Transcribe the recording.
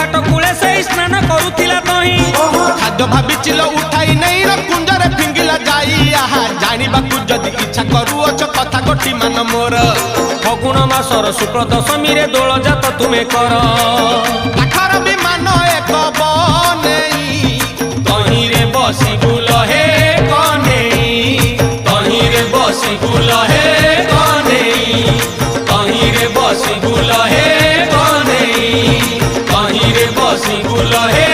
घाट कूले से स्नान करुथिला तही खाद्य भाविचिल उठाई नहीं र कुंजरे फिंगिला जाई आहा जानिबाकु जदि इच्छा करूअछ कथा कोठी मान मोर फगुण मासर शुक्ल दशमी रे दोल जात तुमे कर आखर विमान एक बनेई तही रे बसी गुल हे कनेई तही रे बसी गुल हे कनेई तही रे बसी गुल हे कनेई तही रे बसी गुल हे